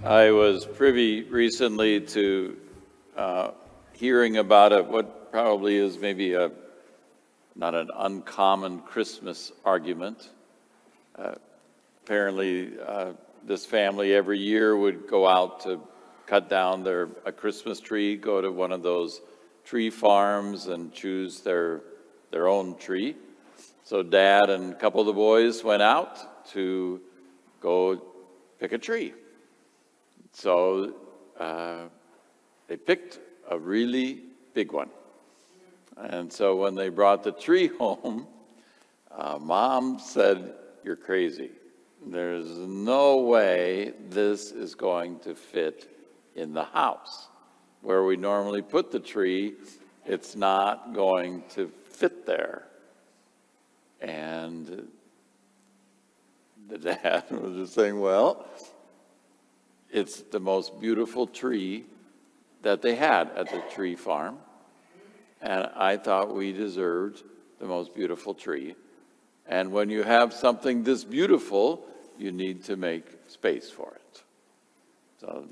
I was privy recently to hearing about what probably is maybe not an uncommon Christmas argument. Apparently, this family every year would go out to cut down a Christmas tree, go to one of those tree farms and choose their own tree. So Dad and a couple of the boys went out to go pick a tree. So they picked a really big one. And so when they brought the tree home, Mom said, "You're crazy. There's no way this is going to fit in the house. Where we normally put the tree, it's not going to fit there." And the dad was just saying, well, it's the most beautiful tree that they had at the tree farm. And I thought we deserved the most beautiful tree. And when you have something this beautiful, you need to make space for it. So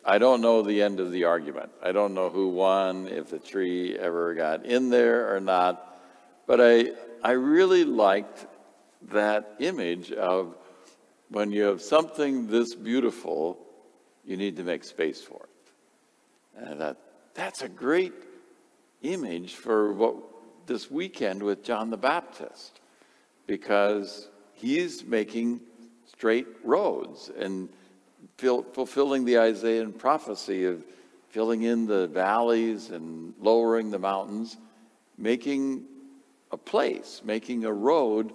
I don't know the end of the argument. I don't know who won, if the tree ever got in there or not. But I really liked that image of when you have something this beautiful, you need to make space for it. And that's a great image for what this weekend with John the Baptist, because he's making straight roads and fulfilling the Isaiah prophecy of filling in the valleys and lowering the mountains, making a place, making a road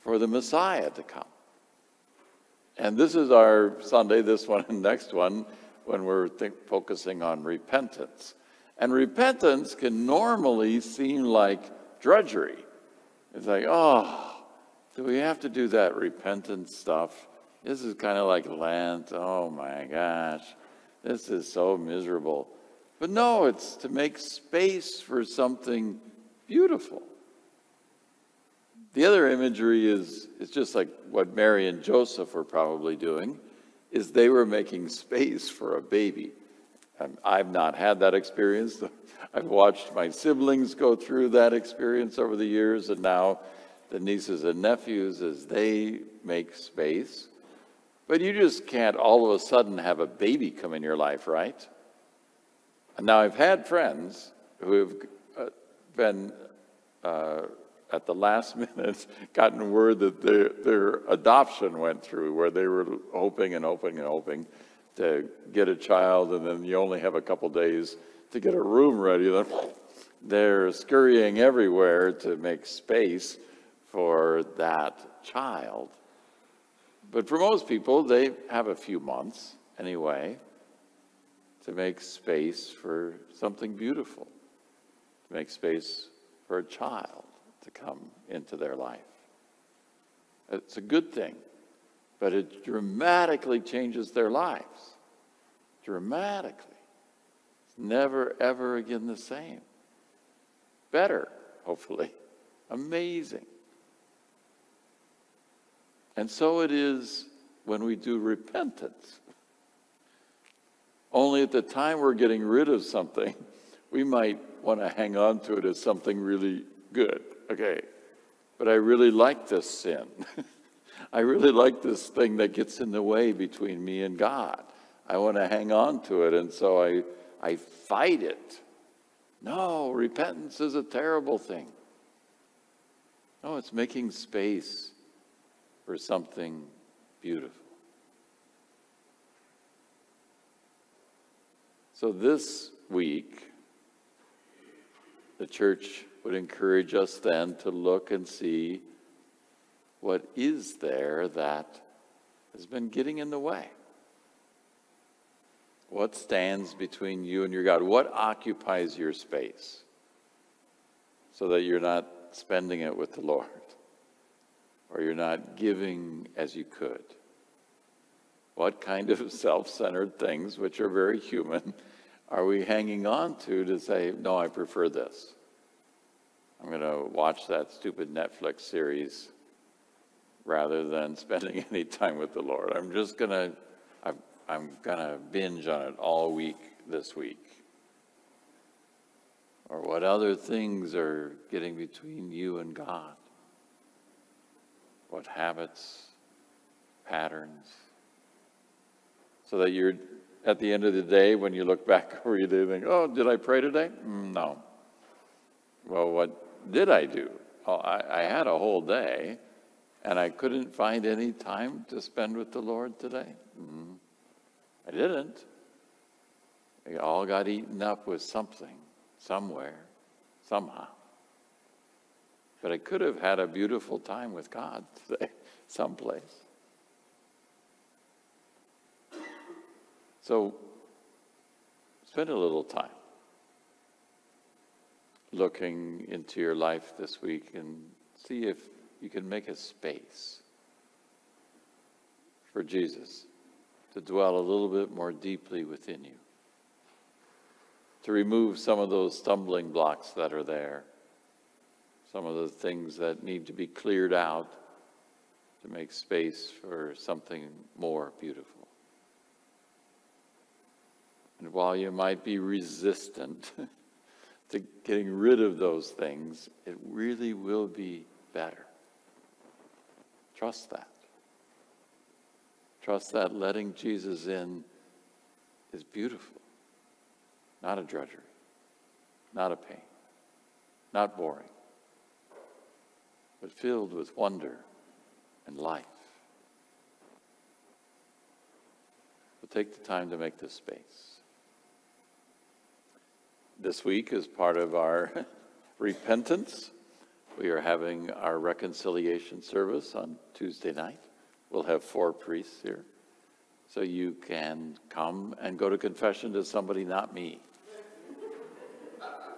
for the Messiah to come. And this is our Sunday, this one and next one, when we're focusing on repentance. And repentance can normally seem like drudgery. It's like, oh, do we have to do that repentance stuff? This is kind of like Lent. Oh my gosh, this is so miserable. But no, it's to make space for something beautiful. The other imagery is just like what Mary and Joseph were probably doing, is they were making space for a baby. I've not had that experience. I've watched my siblings go through that experience over the years, and now the nieces and nephews as they make space. But you just can't all of a sudden have a baby come in your life, right? And now I've had friends who have been at the last minute gotten word that their adoption went through, where they were hoping and hoping and hoping to get a child, and then you only have a couple days to get a room ready. Then they're scurrying everywhere to make space for that child. But for most people, they have a few months anyway to make space for something beautiful, to make space for a child to come into their life. It's a good thing, but it dramatically changes their lives. Dramatically. It's never, ever again the same. Better, hopefully. Amazing. And so it is when we do repentance. Only at the time we're getting rid of something, we might want to hang on to it as something really good. Okay, but I really like this sin. I really like this thing that gets in the way between me and God. I want to hang on to it, and so I fight it. No, repentance is a terrible thing. No, it's making space for something beautiful. So this week, the church would encourage us then to look and see what is there that has been getting in the way. What stands between you and your God? What occupies your space so that you're not spending it with the Lord, or you're not giving as you could? What kind of self-centered things, which are very human, are we hanging on to say, no, I prefer this? I'm going to watch that stupid Netflix series rather than spending any time with the Lord. I'm going to binge on it all week this week? Or what other things are getting between you and God? What habits, patterns? So that you're, at the end of the day, when you look back over your day, you think, oh, did I pray today? No. Well, what did I do? Well, I had a whole day, and I couldn't find any time to spend with the Lord today. I didn't. It all got eaten up with something, somewhere, somehow. But I could have had a beautiful time with God today, someplace. So spend a little time looking into your life this week and see if you can make a space for Jesus to dwell a little bit more deeply within you, to remove some of those stumbling blocks that are there, some of the things that need to be cleared out to make space for something more beautiful. And while you might be resistant to getting rid of those things, it really will be better. Trust that. Trust that letting Jesus in is beautiful. Not a drudgery. Not a pain. Not boring. But filled with wonder and life. So take the time to make this space. This week, as part of our repentance, we are having our reconciliation service on Tuesday night. We'll have 4 priests here. So you can come and go to confession to somebody, not me.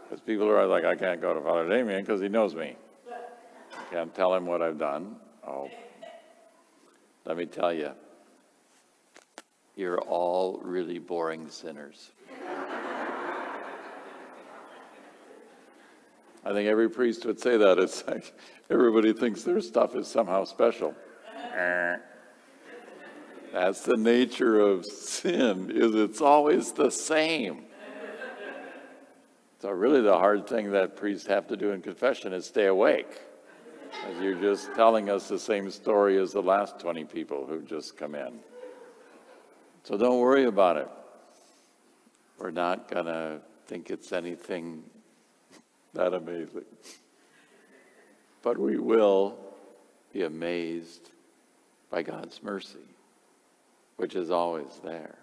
Because people are like, I can't go to Father Damian because he knows me. I can't tell him what I've done. Oh, let me tell you, you're all really boring sinners. I think every priest would say that. It's like everybody thinks their stuff is somehow special. That's the nature of sin, is it's always the same. So really the hard thing that priests have to do in confession is stay awake. As you're just telling us the same story as the last 20 people who just come in. So don't worry about it. We're not going to think it's anything that amazing. But we will be amazed by God's mercy, which is always there.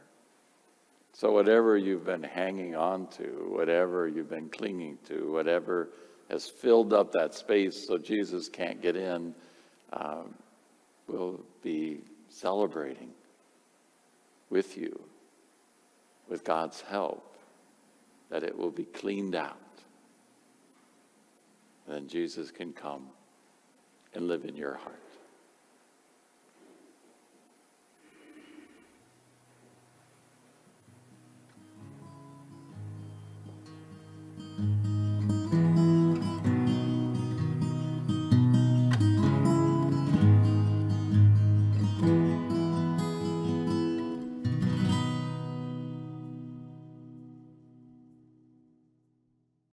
So whatever you've been hanging on to, whatever you've been clinging to, whatever has filled up that space so Jesus can't get in, we'll be celebrating with you, with God's help, that it will be cleaned out. Then Jesus can come and live in your heart.